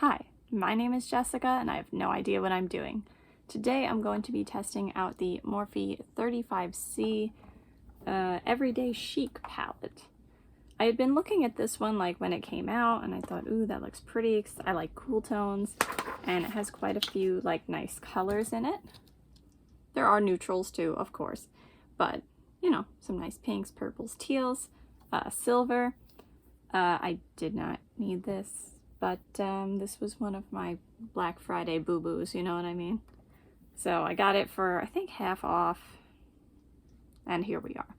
Hi, my name is Jessica and I have no idea what I'm doing. Today I'm going to be testing out the Morphe 35C Everyday Chic palette. I had been looking at this one like when it came out and I thought, ooh, that looks pretty. I like cool tones and it has quite a few like nice colors in it. There are neutrals too, of course, but you know, some nice pinks, purples, teals, silver. I did not need this. But this was one of my Black Friday boo-boos, you know what I mean? So I got it for, I think, half off. And here we are.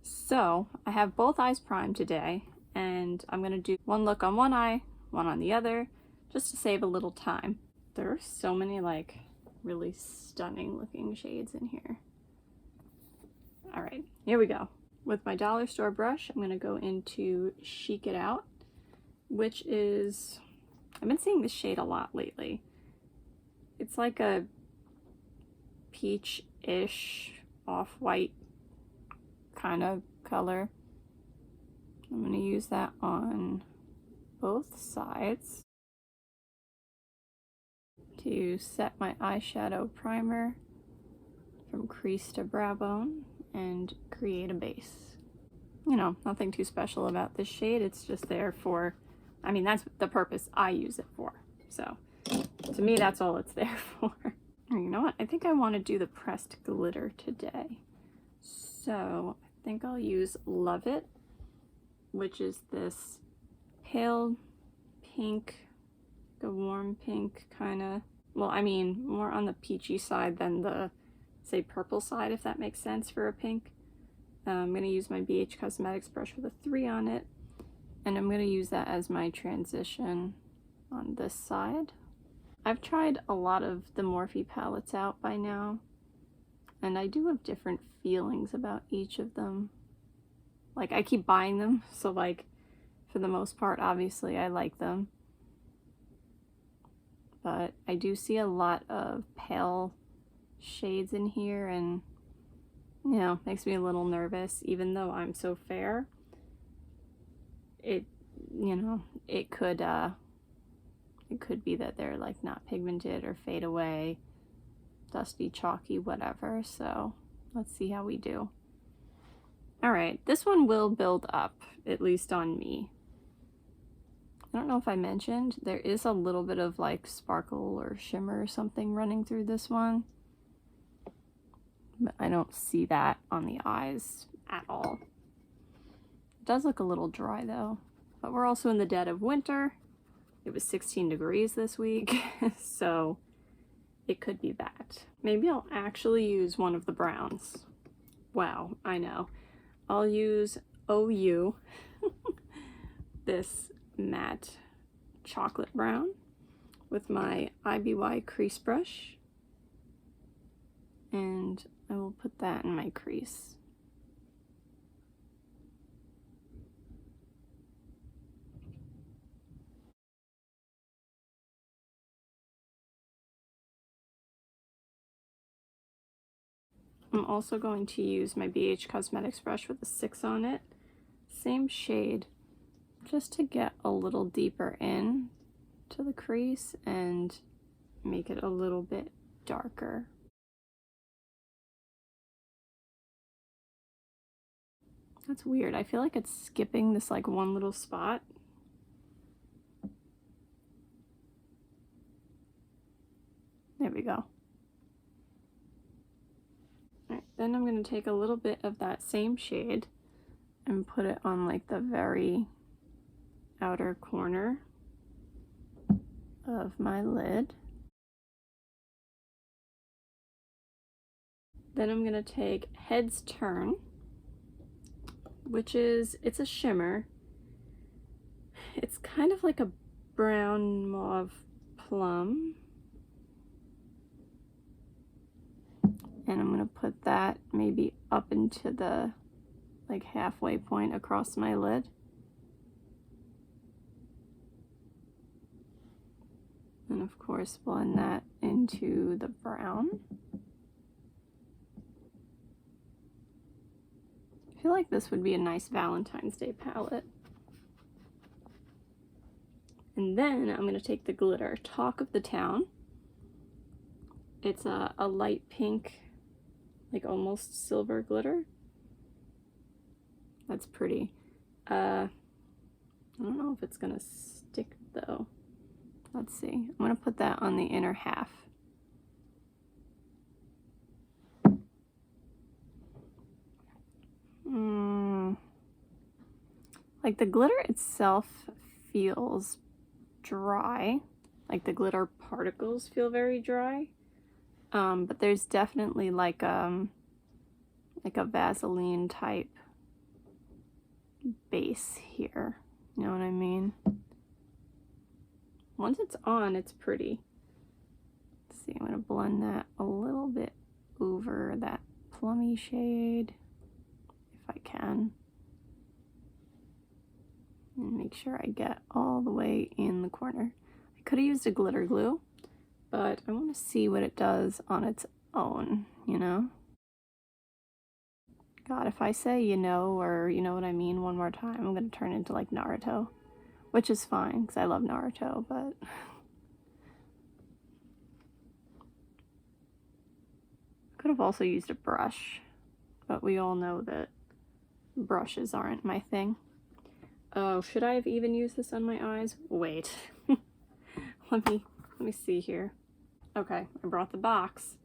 So I have both eyes primed today. And I'm going to do one look on one eye, one on the other, just to save a little time. There are so many, like, really stunning looking shades in here. Alright, here we go. With my dollar store brush, I'm going to go into Chic It Out, which is, I've been seeing this shade a lot lately. It's like a peach-ish, off-white kind of color. I'm going to use that on both sides to set my eyeshadow primer from crease to brow bone and create a base. You know, nothing too special about this shade. It's just there for, I mean, that's the purpose I use it for. So, to me, that's all it's there for. You know what? I think I want to do the pressed glitter today. So, I think I'll use Love It, which is this pale pink, a warm pink kind of, well, I mean, more on the peachy side than the, say, purple side, if that makes sense for a pink. I'm going to use my BH Cosmetics brush with a 3 on it. And I'm going to use that as my transition on this side. I've tried a lot of the Morphe palettes out by now, and I do have different feelings about each of them. Like, I keep buying them, so like, for the most part, obviously, I like them. But I do see a lot of pale shades in here, and, you know, makes me a little nervous, even though I'm so fair. It, you know, it could be that they're like not pigmented or fade away, dusty, chalky, whatever. So let's see how we do. All right, this one will build up, at least on me. I don't know if I mentioned, there is a little bit of like sparkle or shimmer or something running through this one, but I don't see that on the eyes at all. It does look a little dry though, but we're also in the dead of winter. It was 16 degrees this week, so it could be that. Maybe I'll actually use one of the browns. Wow, I know. I'll use OU, this matte chocolate brown, with my IBY crease brush, and I will put that in my crease. I'm also going to use my BH Cosmetics brush with a 6 on it, same shade, just to get a little deeper in to the crease and make it a little bit darker. That's weird. I feel like it's skipping this like one little spot. There we go. Alright, then I'm going to take a little bit of that same shade and put it on like the very outer corner of my lid. Then I'm going to take Heads Turn, which is, it's a shimmer. It's kind of like a brown mauve plum. And I'm going to put that maybe up into the like halfway point across my lid. And of course blend that into the brown. I feel like this would be a nice Valentine's Day palette. And then I'm going to take the glitter, Talk of the Town. It's a light pink, like almost silver glitter. That's pretty. I don't know if it's going to stick though. Let's see. I'm going to put that on the inner half. Like the glitter itself feels dry. Like the glitter particles feel very dry. But there's definitely like a Vaseline type base here. You know what I mean? Once it's on, it's pretty. Let's see, I'm gonna blend that a little bit over that plummy shade, if I can. And make sure I get all the way in the corner. I could have used a glitter glue, but I want to see what it does on its own, you know? God, if I say you know, or you know what I mean one more time, I'm going to turn into like Naruto. Which is fine, because I love Naruto, but... Could have also used a brush, but we all know that brushes aren't my thing. Oh, should I have even used this on my eyes? Wait. Let me see here. Okay, I brought the box.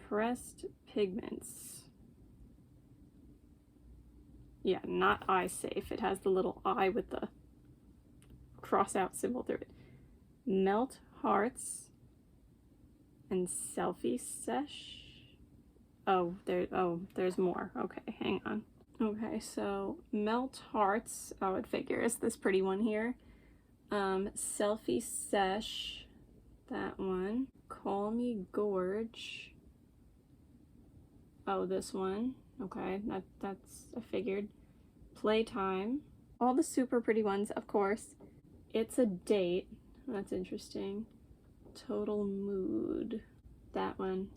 Pressed pigments. Yeah, not eye safe. It has the little eye with the cross out symbol through it. Melt Hearts and Selfie Sesh. Oh, there's more. Okay, hang on. Okay, so Melt Hearts, oh, it figures, this pretty one here. Selfie Sesh, that one. Call Me Gorge. Oh, this one. Okay, that's, I figured. Playtime. All the super pretty ones, of course. It's a Date. That's interesting. Total Mood. That one.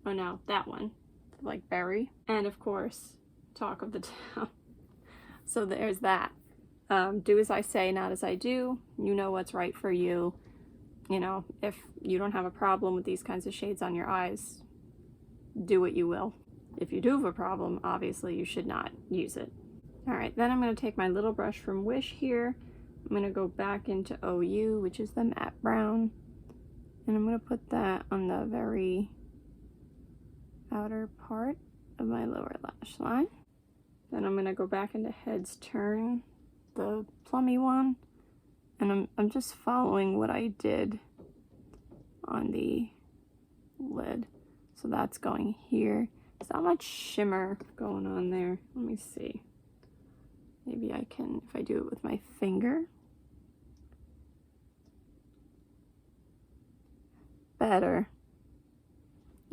Oh no, that one. Like berry. And of course, Talk of the Town. So there's that. Do as I say, not as I do. You know what's right for you. You know, if you don't have a problem with these kinds of shades on your eyes, do what you will. If you do have a problem, obviously you should not use it. Alright, then I'm going to take my little brush from Wish here. I'm going to go back into OU, which is the matte brown. And I'm going to put that on the very outer part of my lower lash line. Then I'm going to go back into Heads Turn, the plummy one. And I'm just following what I did on the lid. So that's going here. There's not much shimmer going on there. Let me see. Maybe I can, if I do it with my finger. Better.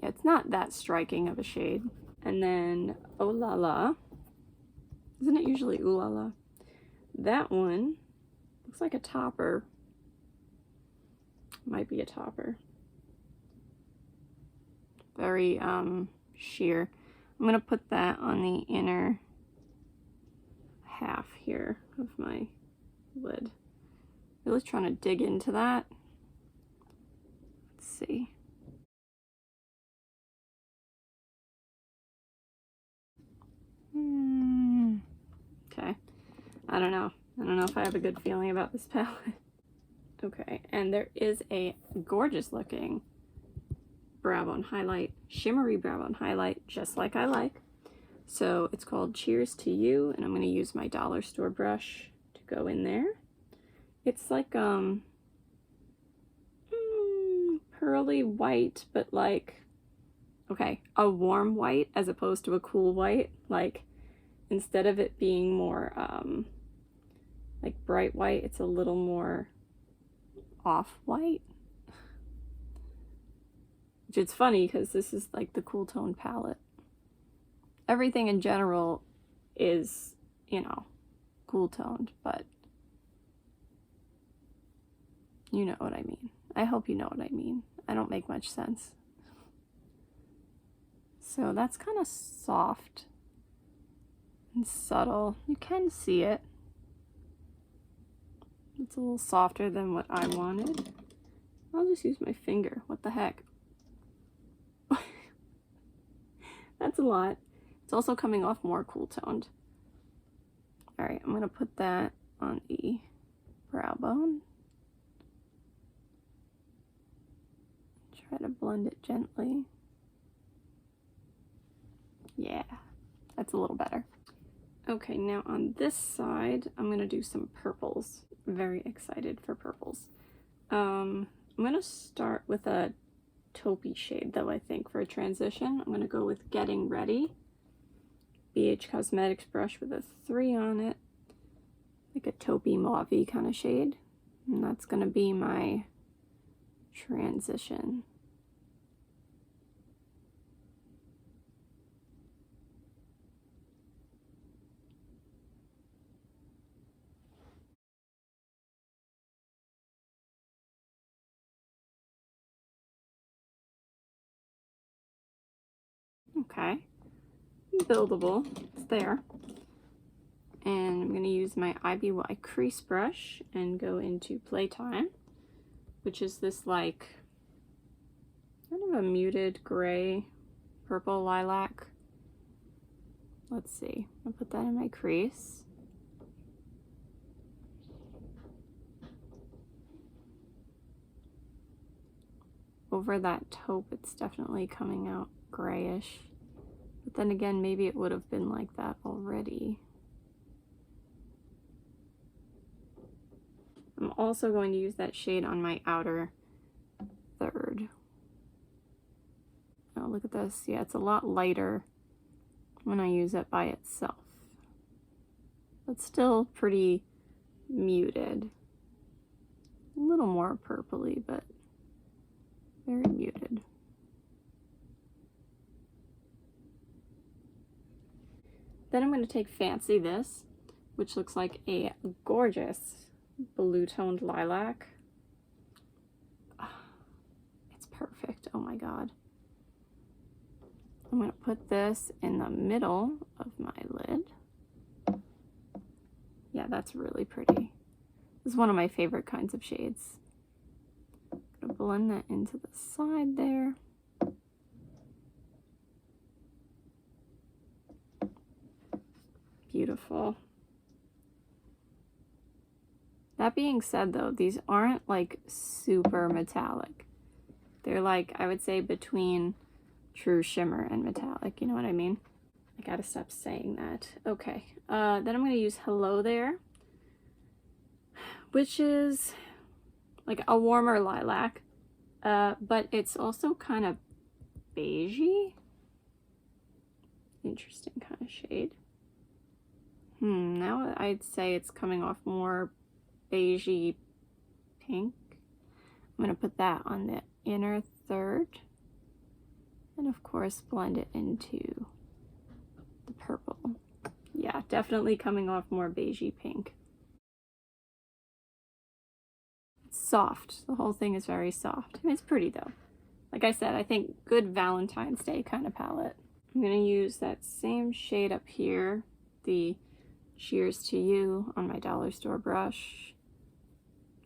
Yeah, it's not that striking of a shade. And then Oh La La. Isn't it usually Ooh La La? That one looks like a topper. Might be a topper. Very sheer. I'm gonna put that on the inner half here of my lid. Really trying to dig into that. Let's see. Okay. I don't know. I don't know if I have a good feeling about this palette. Okay, and there is a gorgeous looking brow bone highlight, shimmery brow bone highlight, just like I like. So it's called Cheers to You, and I'm going to use my dollar store brush to go in there. It's like pearly white, but like, okay, a warm white as opposed to a cool white. Like, instead of it being more like bright white, it's a little more off-white. Which is funny because this is like the cool tone palette. Everything in general is, you know, cool toned, but you know what I mean. I hope you know what I mean. I don't make much sense. So that's kind of soft and subtle. You can see it. It's a little softer than what I wanted. I'll just use my finger. What the heck? That's a lot. It's also coming off more cool toned. Alright, I'm going to put that on the brow bone. Try to blend it gently. Yeah, that's a little better. Okay, now on this side, I'm going to do some purples. Very excited for purples. I'm going to start with a taupey shade, though, I think, for a transition. I'm going to go with Getting Ready. BH Cosmetics brush with a 3 on it. Like a taupey mauve-y kind of shade. And that's going to be my transition. Okay, buildable, it's there. And I'm going to use my IBY crease brush and go into Playtime, which is this like kind of a muted gray, purple lilac. Let's see, I'll put that in my crease. Over that taupe, it's definitely coming out grayish. But then again, maybe it would have been like that already. I'm also going to use that shade on my outer third. Oh, look at this. Yeah, it's a lot lighter when I use it by itself. But still pretty muted. A little more purpley, but very muted. Then I'm going to take Fancy This, which looks like a gorgeous blue toned lilac. It's perfect. Oh my god. I'm going to put this in the middle of my lid. Yeah, that's really pretty. This is one of my favorite kinds of shades. I'm going to blend that into the side there. Beautiful. That being said, though, these aren't like super metallic. They're like, I would say, between true shimmer and metallic. You know what I mean? I gotta stop saying that. Okay. Then I'm going to use Hello There, which is like a warmer lilac, but it's also kind of beigey. Interesting kind of shade. Now I'd say it's coming off more beigey pink. I'm going to put that on the inner third. And of course blend it into the purple. Yeah, definitely coming off more beigey pink. It's soft. The whole thing is very soft. I mean, it's pretty though. Like I said, I think good Valentine's Day kind of palette. I'm going to use that same shade up here, the Cheers to You, on my dollar store brush.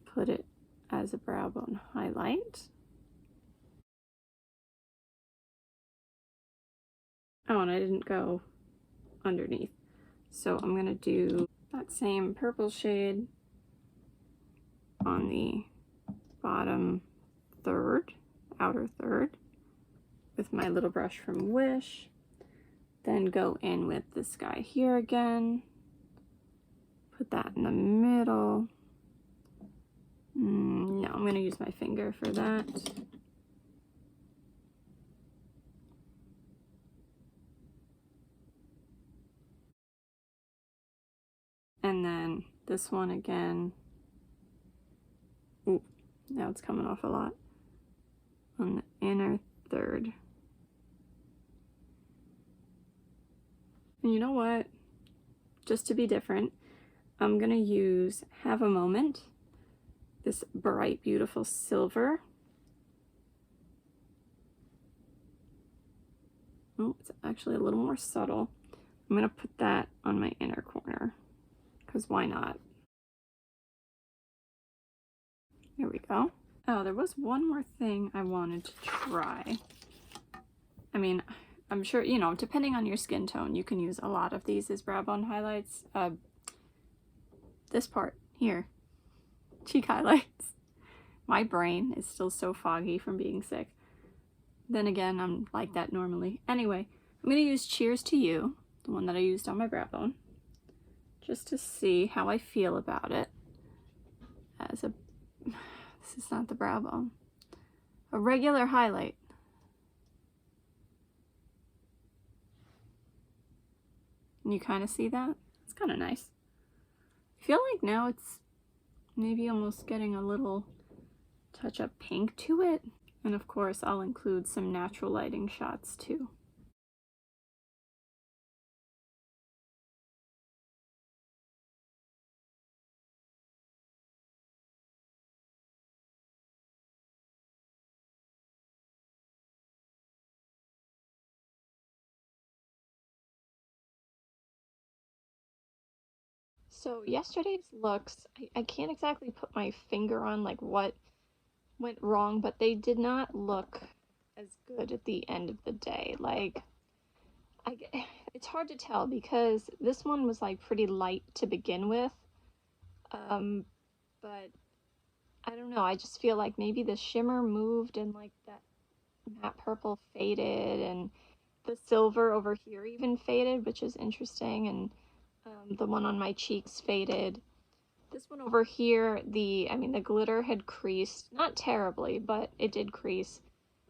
Put it as a brow bone highlight. Oh, and I didn't go underneath. So I'm going to do that same purple shade on the bottom third, outer third, with my little brush from Wish. Then go in with this guy here again. Put that in the middle. No, I'm going to use my finger for that. And then this one again. Ooh, now it's coming off a lot. On the inner third. And you know what? Just to be different, I'm going to use Have a Moment. This bright, beautiful silver. Oh, it's actually a little more subtle. I'm going to put that on my inner corner, because why not? Here we go. Oh, there was one more thing I wanted to try. I mean, I'm sure, you know, depending on your skin tone, you can use a lot of these as brow bone highlights. This part here, cheek highlights. My brain is still so foggy from being sick. Then again, I'm like that normally. Anyway, I'm going to use Cheers to You, the one that I used on my brow bone, just to see how I feel about it. As a, this is not the brow bone, a regular highlight. Can you kind of see that? It's kind of nice. I feel like now it's maybe almost getting a little touch of pink to it. And of course, I'll include some natural lighting shots too. So yesterday's looks, I can't exactly put my finger on like what went wrong, but they did not look as good at the end of the day. Like, it's hard to tell because this one was like pretty light to begin with. But I don't know, I just feel like maybe the shimmer moved and like that matte purple faded and the silver over here even faded, which is interesting, and the one on my cheeks faded. This one over here, the glitter had creased, not terribly, but it did crease.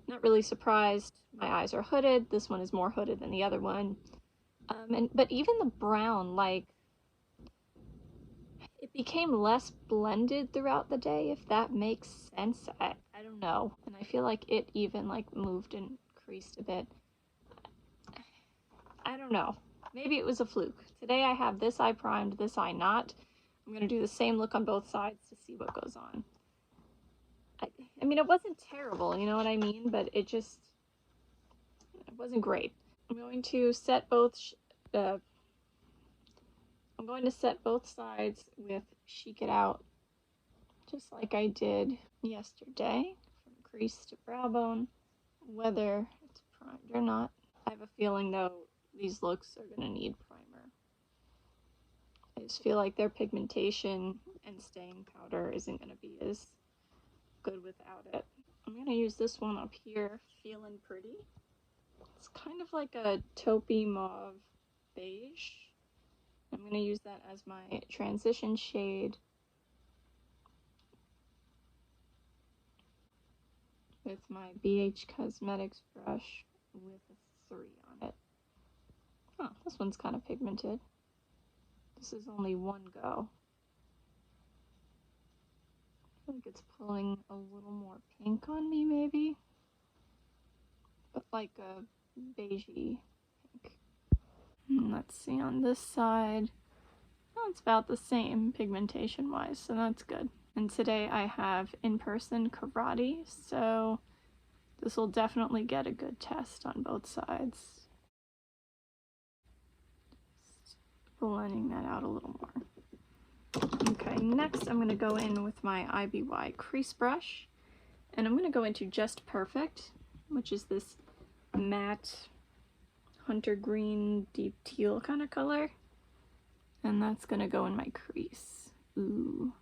Not really surprised. My eyes are hooded. This one is more hooded than the other one. But even the brown, like, it became less blended throughout the day, if that makes sense. I don't know. And I feel like it even like moved and creased a bit. I don't know. Maybe it was a fluke. Today I have this eye primed, this eye not. I'm going to do the same look on both sides to see what goes on. I mean, it wasn't terrible, you know what I mean? But it wasn't great. I'm going to set both sides with Chic It Out, just like I did yesterday, from crease to brow bone, whether it's primed or not. I have a feeling, though, these looks are going to need primer. I just feel like their pigmentation and staying powder isn't going to be as good without it. I'm going to use this one up here, Feelin' Pretty. It's kind of like a taupey mauve beige. I'm going to use that as my transition shade with my BH Cosmetics brush with a 3 on it. Oh, this one's kind of pigmented. This is only one go. I feel like it's pulling a little more pink on me, maybe. But like a beigey pink. Let's see on this side. Oh, it's about the same pigmentation wise, so that's good. And today I have in-person karate, so this will definitely get a good test on both sides. Just blending that out a little more. Okay, next I'm going to go in with my IBY crease brush, and I'm going to go into Just Perfect, which is this matte hunter green deep teal kind of color, and that's going to go in my crease. Ooh.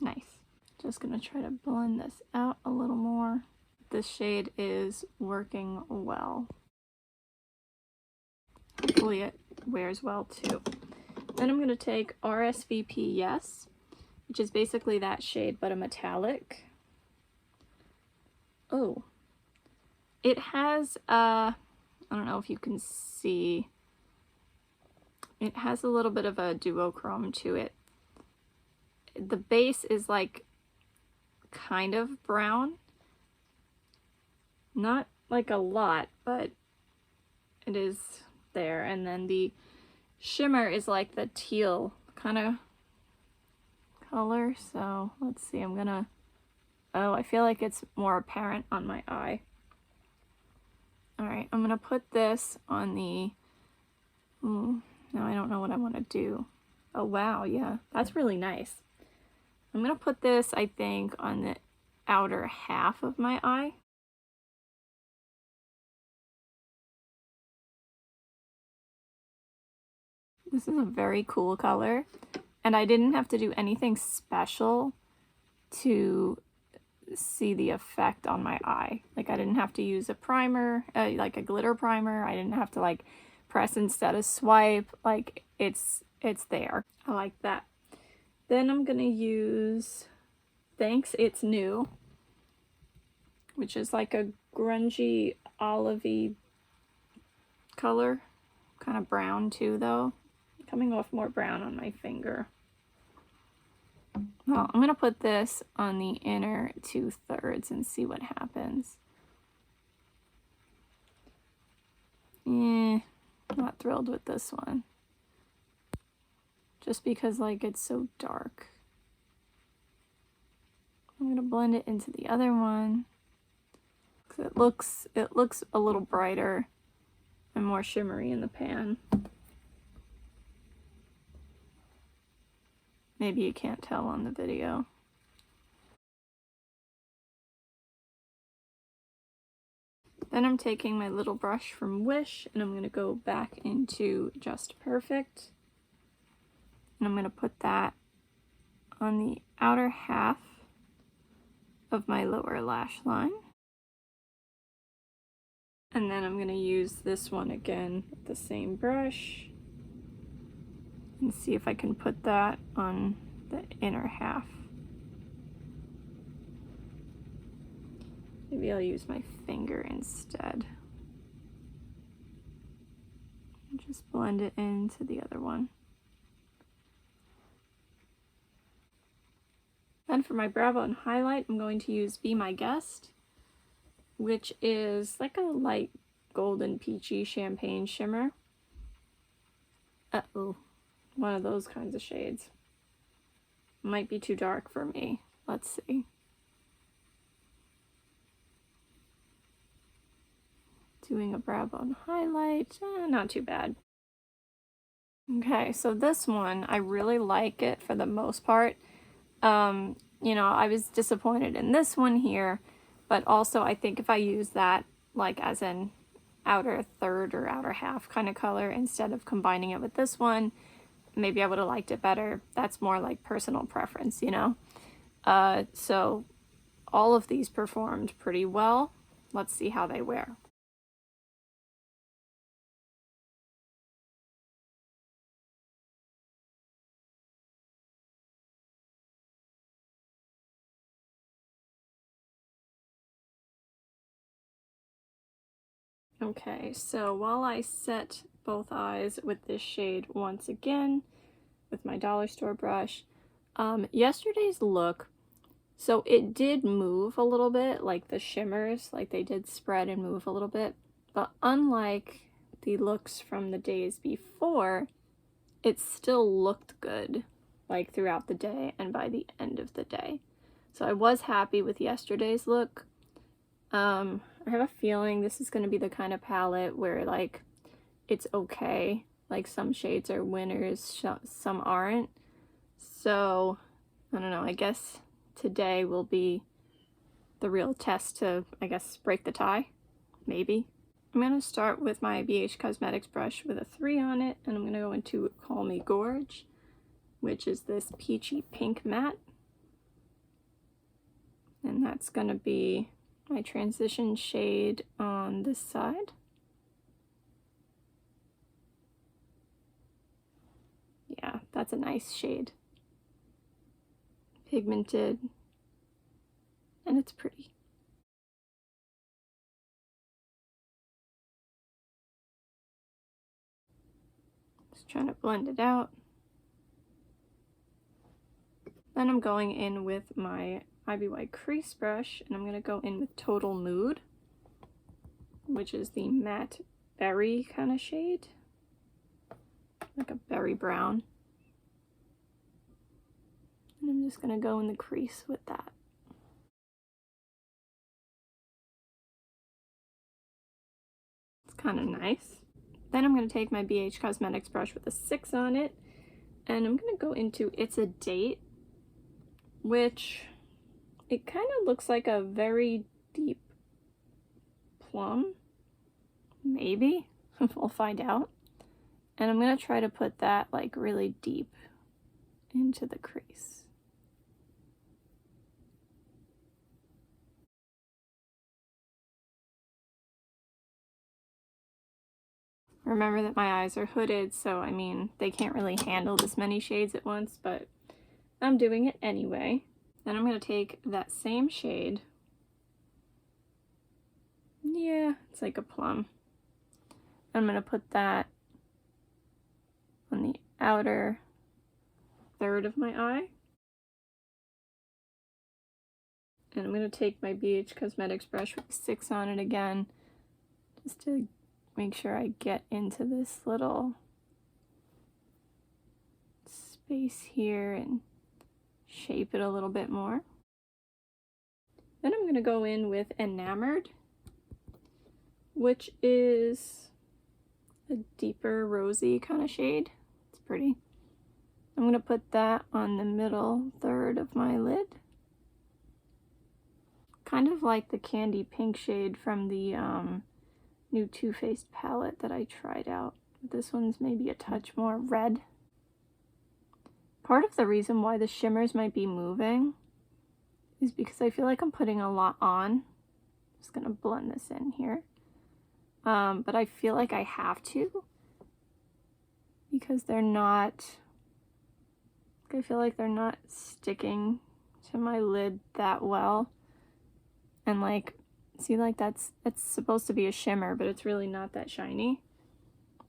Nice. Just gonna try to blend this out a little more. This shade is working well. Hopefully it wears well too. Then I'm gonna take RSVP Yes, which is basically that shade but a metallic. Oh, it has I don't know if you can see, it has a little bit of a duochrome to it. The base is like kind of brown, not like a lot, but it is there. And then the shimmer is like the teal kind of color. So let's see, I'm gonna, oh, I feel like it's more apparent on my eye. All right, I'm gonna put this on the, now I don't know what I want to do. Oh wow, yeah, that's really nice. I'm gonna put this, I think, on the outer half of my eye. This is a very cool color, and I didn't have to do anything special to see the effect on my eye. Like I didn't have to use a primer, like a glitter primer. I didn't have to like press instead of swipe. Like it's there. I like that. Then I'm gonna use Thanks It's New, which is like a grungy olivey color, kind of brown too though, coming off more brown on my finger. Well, I'm gonna put this on the inner 2/3 and see what happens. Not thrilled with this one. Just because like it's so dark. I'm gonna blend it into the other one. It looks a little brighter and more shimmery in the pan. Maybe you can't tell on the video. Then I'm taking my little brush from Wish and I'm gonna go back into Just Perfect. And I'm gonna put that on the outer half of my lower lash line. And then I'm going to use this one again with the same brush and see if I can put that on the inner half. Maybe I'll use my finger instead. And just blend it into the other one. Then for my brow bone highlight, I'm going to use Be My Guest, which is like a light golden peachy champagne shimmer. Uh-oh, one of those kinds of shades. Might be too dark for me. Let's see. Doing a brow bone highlight, not too bad. Okay, so this one, I really like it for the most part. You know, I was disappointed in this one here, but also I think if I use that like as an outer third or outer half kind of color instead of combining it with this one, maybe I would have liked it better. That's more like personal preference, you know? So all of these performed pretty well. Let's see how they wear. Okay, so while I set both eyes with this shade once again with my dollar store brush, yesterday's look, so it did move a little bit, like the shimmers, like they did spread and move a little bit, but unlike the looks from the days before, it still looked good, like throughout the day and by the end of the day. So I was happy with yesterday's look. I have a feeling this is going to be the kind of palette where like it's okay, like some shades are winners, some aren't. So I don't know, I guess today will be the real test to, I guess, break the tie, maybe. I'm going to start with my BH Cosmetics brush with a 3 on it, and I'm going to go into Call Me Gorge, which is this peachy pink matte. And that's going to be my transition shade on this side. Yeah, that's a nice shade. Pigmented, and it's pretty. Just trying to blend it out. Then I'm going in with my Ivy White crease brush, and I'm going to go in with Total Mood, which is the matte berry kind of shade, like a berry brown. And I'm just going to go in the crease with that. kind of nice. Then I'm going to take my BH Cosmetics brush with a 6 on it, and I'm going to go into It's a Date, which it kind of looks like a very deep plum. Maybe. We'll find out. And I'm going to try to put that like really deep into the crease. Remember that my eyes are hooded, so I mean, they can't really handle this many shades at once, but I'm doing it anyway. Then I'm going to take that same shade. Yeah, it's like a plum. I'm going to put that on the outer third of my eye. And I'm going to take my BH Cosmetics brush with 6 on it again, just to make sure I get into this little space here and shape it a little bit more. Then I'm going to go in with Enamored, which is a deeper rosy kind of shade. It's pretty. I'm going to put that on the middle third of my lid. Kind of like the candy pink shade from the new Too Faced palette that I tried out. This one's maybe a touch more red. Part of the reason why the shimmers might be moving is because I feel like I'm putting a lot on. Just gonna blend this in here. But I feel like I have to, because they're not, I feel like they're not sticking to my lid that well. And like, see, like it's supposed to be a shimmer, but it's really not that shiny.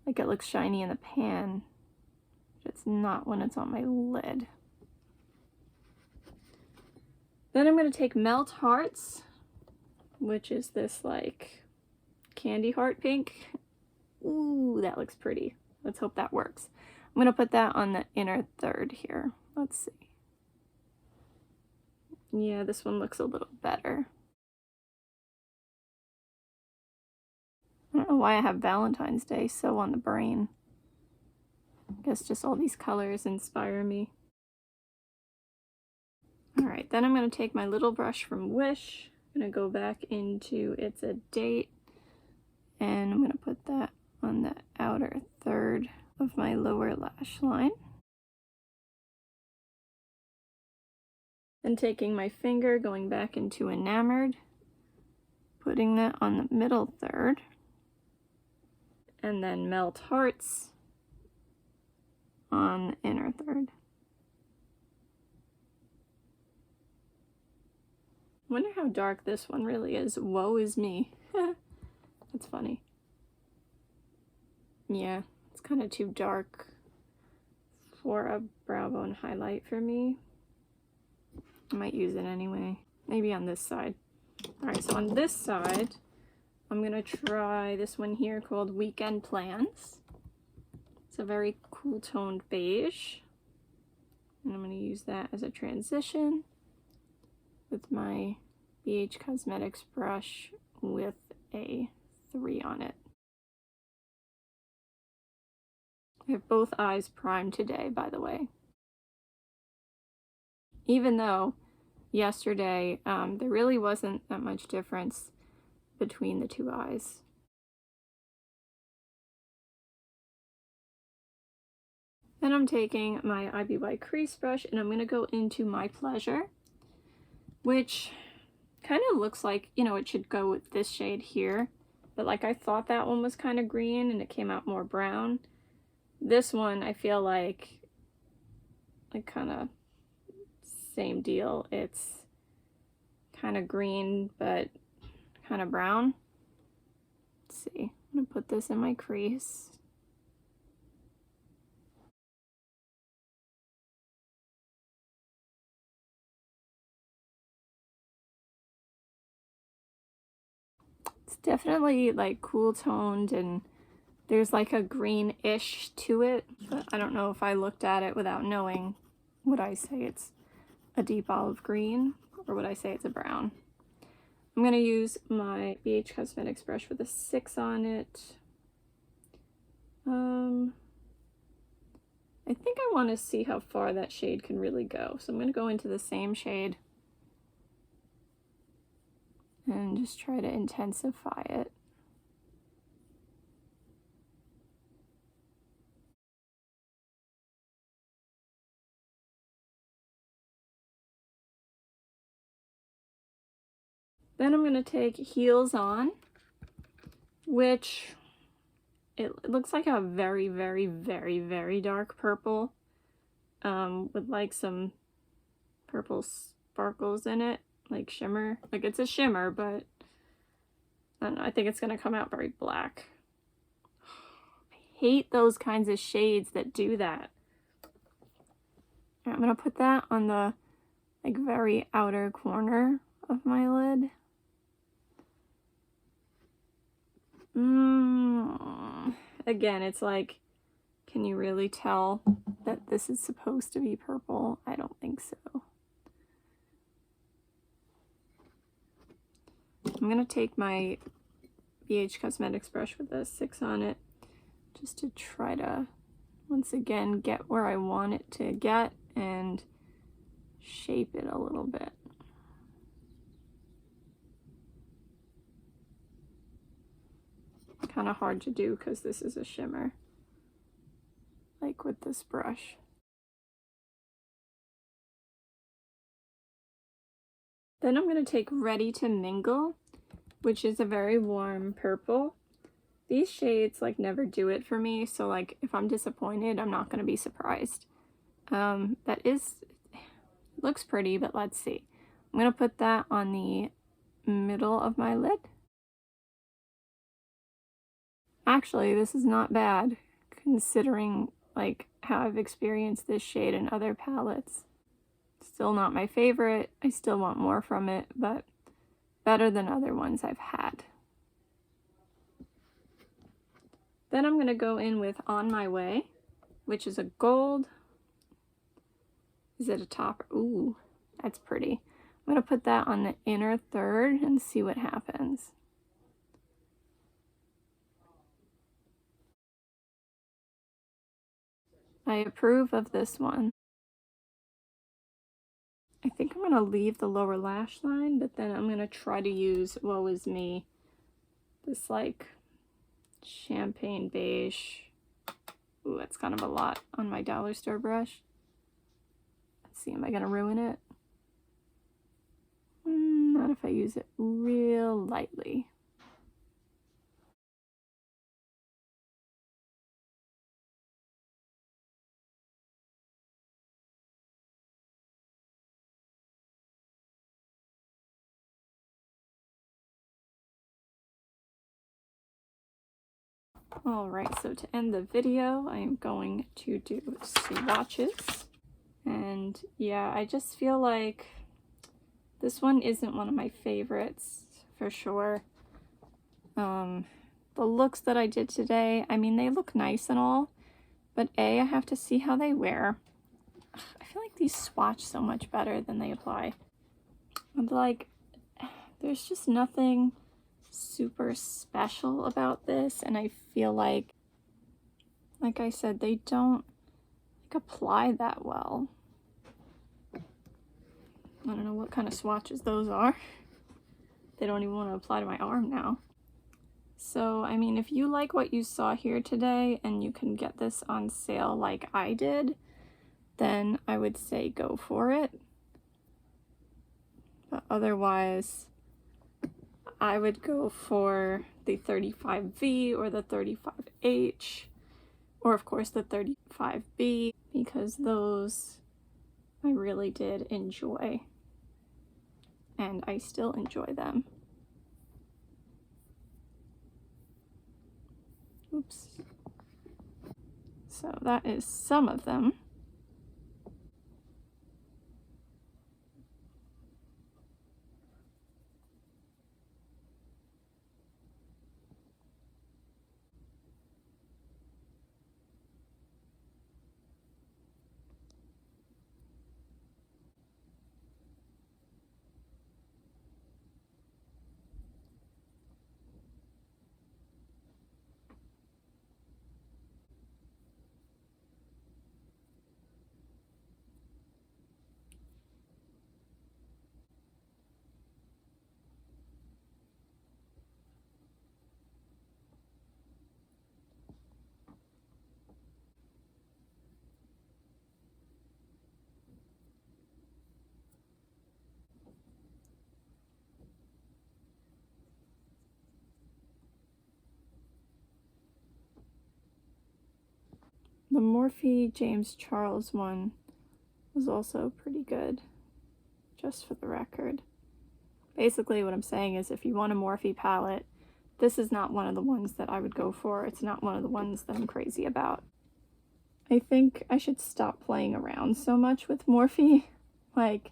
Like, it looks shiny in the pan, but it's not when it's on my lid. Then I'm going to take Melt Hearts, which is this like candy heart pink. Ooh, that looks pretty. Let's hope that works. I'm going to put that on the inner third here. Let's see. Yeah, this one looks a little better. I don't know why I have Valentine's Day so on the brain. I guess just all these colors inspire me. Alright, then I'm going to take my little brush from Wish. I'm going to go back into It's a Date. And I'm going to put that on the outer third of my lower lash line. Then taking my finger, going back into Enamored, putting that on the middle third. And then Melt Hearts on the inner third. I wonder how dark this one really is. Woe is me. That's funny. Yeah, it's kind of too dark for a brow bone highlight for me. I might use it anyway. Maybe on this side. Alright, so on this side, I'm going to try this one here called Weekend Plans. It's a very cool toned beige. And I'm going to use that as a transition with my BH Cosmetics brush with a 3 on it. I have both eyes primed today, by the way. Even though yesterday there really wasn't that much difference between the two eyes. Then I'm taking my IBY crease brush and I'm going to go into My Pleasure, which kind of looks like, you know, it should go with this shade here, but like I thought that one was kind of green and it came out more brown. This one I feel like kind of same deal. It's kind of green but kind of brown. Let's see. I'm going to put this in my crease. It's definitely like cool toned and there's like a greenish to it, but I don't know if I looked at it without knowing, would I say it's a deep olive green or would I say it's a brown? I'm going to use my BH Cosmetics brush with a 6 on it. I think I want to see how far that shade can really go. So I'm going to go into the same shade and just try to intensify it. Then I'm going to take Heels On, which it looks like a very, very, very, very dark purple with like some purple sparkles in it, like shimmer. Like it's a shimmer, but I don't know, I think it's going to come out very black. I hate those kinds of shades that do that. I'm going to put that on the like very outer corner of my lid. Again, it's like, can you really tell that this is supposed to be purple? I don't think so. I'm going to take my BH Cosmetics brush with a 6 on it just to try to, once again, get where I want it to get and shape it a little bit. Kind of hard to do because this is a shimmer, like with this brush. Then I'm going to take Ready to Mingle, which is a very warm purple. These shades like never do it for me, so like if I'm disappointed, I'm not going to be surprised. That is, looks pretty, but let's see. I'm going to put that on the middle of my lid. Actually, this is not bad considering like how I've experienced this shade in other palettes. Still not my favorite. I still want more from it, but better than other ones I've had. Then I'm going to go in with On My Way, which is a gold. Is it a topper? Ooh, that's pretty. I'm going to put that on the inner third and see what happens. I approve of this one. I think I'm going to leave the lower lash line, but then I'm going to try to use Woe Is Me, this like champagne beige. Ooh, that's kind of a lot on my dollar store brush. Let's see, am I going to ruin it? Not if I use it real lightly. Alright, so to end the video, I am going to do swatches. And yeah, I just feel like this one isn't one of my favorites for sure. The looks that I did today, I mean, they look nice and all, but I have to see how they wear. I feel like these swatch so much better than they apply. And like, there's just nothing super special about this, and I feel like I said, they don't like apply that well. I don't know what kind of swatches those are. They don't even want to apply to my arm now. So, I mean, if you like what you saw here today and you can get this on sale like I did, then I would say go for it. But otherwise, I would go for the 35V or the 35H, or of course the 35B, because those I really did enjoy, and I still enjoy them. Oops. So that is some of them. The Morphe James Charles one was also pretty good, just for the record. Basically what I'm saying is if you want a Morphe palette, this is not one of the ones that I would go for. It's not one of the ones that I'm crazy about. I think I should stop playing around so much with Morphe. Like,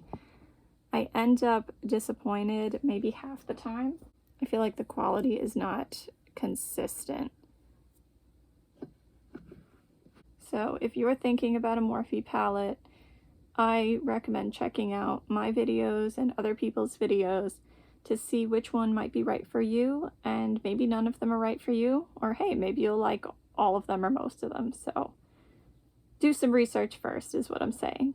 I end up disappointed maybe half the time. I feel like the quality is not consistent. So if you're thinking about a Morphe palette, I recommend checking out my videos and other people's videos to see which one might be right for you, and maybe none of them are right for you, or hey, maybe you'll like all of them or most of them. So do some research first is what I'm saying.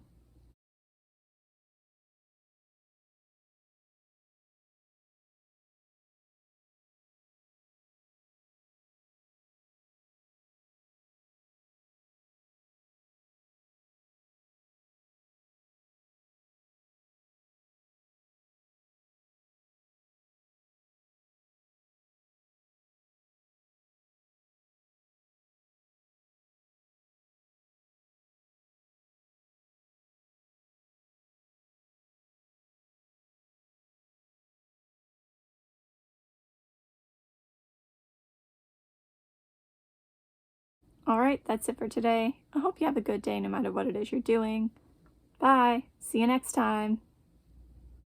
Alright, that's it for today. I hope you have a good day no matter what it is you're doing. Bye! See you next time!